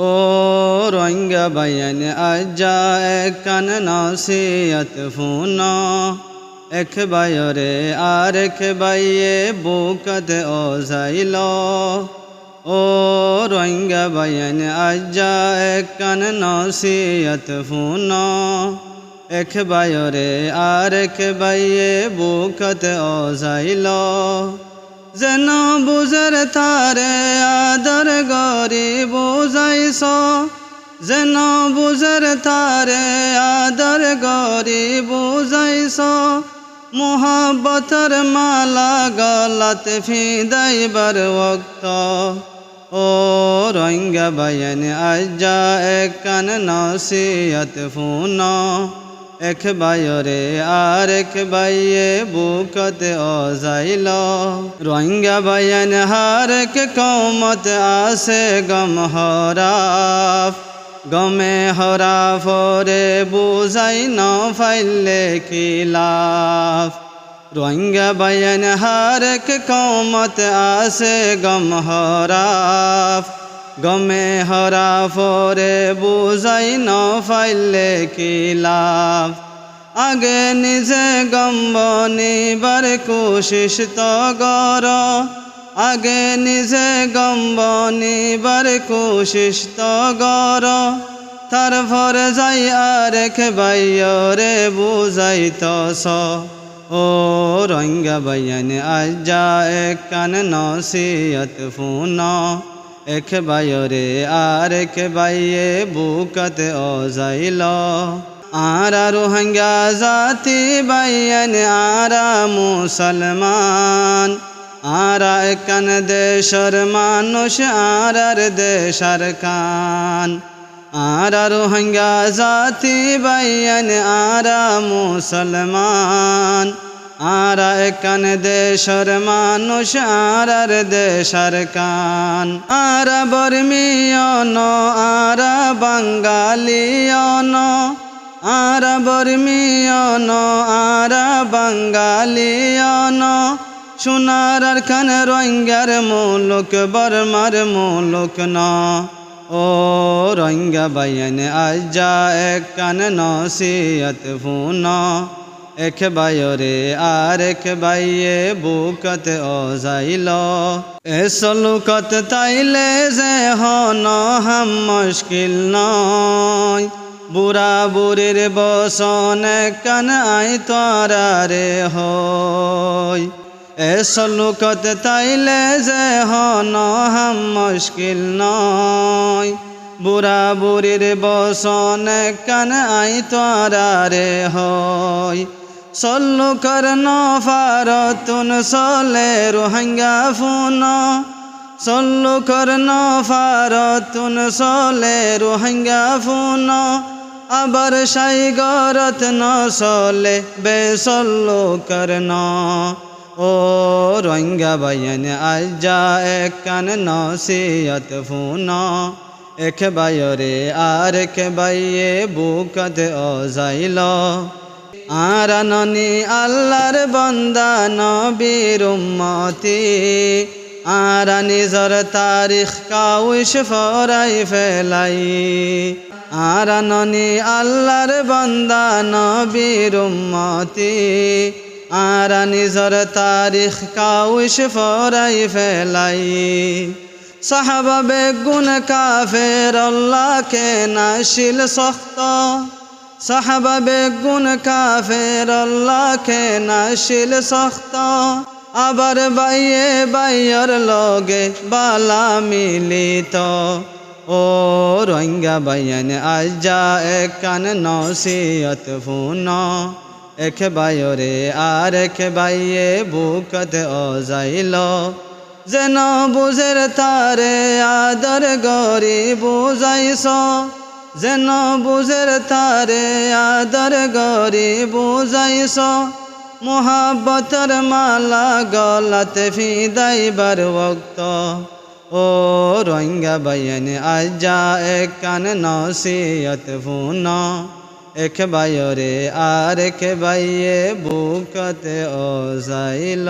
ও রোহিঙ্গা বাইয়ান আজ্জা একখান নসিহত ফুনো এক বাইরে আর এক বাইয়ে বুকত ও যাইল ও রোহিঙ্গা বাইয়ান আজ্জা একখান নসিহত ফুনো এক বাইরে আর এক বাইয়ে বুকত ও যাইল যেন বুঝের তারে আদর গরি বুঝাইছ যেন বুঝের তারে আদর গরি বুঝাইছ মোহাব্বতের মালা গলাত ফিদাইবার ওক্ত ও রোহিঙ্গা বাইয়ান আজ্জা একখান নসিহত ফুনো এক বাইরে আর এক বাইয়ে বুকত ও যাইল রোহিঙ্গা বাইয়ান হার এক কৌমত আসে গম হরাফ গমে হরাফ রে বুঝাই ন ফাইলে খিলাফ রোহিঙ্গা বাইয়ান হার এক কৌমত আসে গম হরাফ গমে হরাফ রে বুঝাই ন ফাইলে খিলাফ আগে নিজে গম্ব নিবার কোশিশ তো গর আগে নিজে গম্ব নিবার কোশিশ তো গর তারপর যাই আরেক বাইরে বুঝাইতস ও রোহিঙ্গা বাইয়ান আজ্জা একখান নসিহত ফুনো এক বাইরে আর এক বাইয়ে বুকত ও যাইল আরা রোহিঙ্গা জাতি বাইয়ান আরা মুসলমান আরা একখান দেশর মানুষ আরার দেশার কান আরা রোহিঙ্গা জাতি বাইয়ান আরা মুসলমান আরা একখান দেশর মানুষ আরার দেশার কান আরা বর্মিয়ন আরা বাঙ্গালিয়ন আরা বর্মিয়ন আরা বাঙ্গালিয়ন সোনার আর খান রোহিঙ্গার মুলুক বর্মার মুলুক ন ও রোহিঙ্গা বাইয়ান আজ্জা একখান নসিহত ফুনো এক বাইরে আর এক বাইয়ে বুকত ও যাইল এসলুকত তাইলে যে হন হাম মুশকিল নয় বুড়া বুড়ির বসন কান আই তোরা রে হই এসলুকত তাইলে যে হন হাম মুশকিল নয় বুড়া বুড়ির বসন কান আই তোরা রে হই সল্লু করন ফারতুন সলে রোহিঙ্গা ফুনো সল্লু করন ফারতুন সলে রোহিঙ্গা ফুনো আবার সাই গরত ন সলে বেসল্লু করন ও রোহিঙ্গা বাইয়ান আজ্জা একখান নসিহত ফুনো এক বাইরে আর এক বাইয়ে বুকত ও যাইল আরা ননি আল্লাহর বান্দা নবীর উম্মতি আরা নিজর তারিখ কাউশ ফরাই ফেলাই আরা ননি আল্লাহর বান্দা নবীর উম্মতি আরা নিজর তারিখ কাউশ ফরাই ফেলাই সাহাবা বেগুন কাফের আল্লাহ কে নাশিল সখ্ত সাহাবা বেগুন কাফের আল্লাহ কে নাশিল সখ্ত আবার বাইয়ে বাইয়ের লগে বালা মিলিত ও রোহিঙ্গা বাইয়ান আজ্জা একখান নসিহত ফুনো এক বাইরে আর এক বাইয়ে বুকত ও যাইল যেন বুঝের তারে আদর গরি বুঝাইছ যেন বুঝের তারে আদর গরি বুঝাইছ মোহাব্বতের মালা গলাত ফিদাইবার ওক্ত ও রোহিঙ্গা বাইয়ান আজ্জা একখান নসিহত ফুনো এক বাইরে আর এক বাইয়ে বুকতে ও যাইল।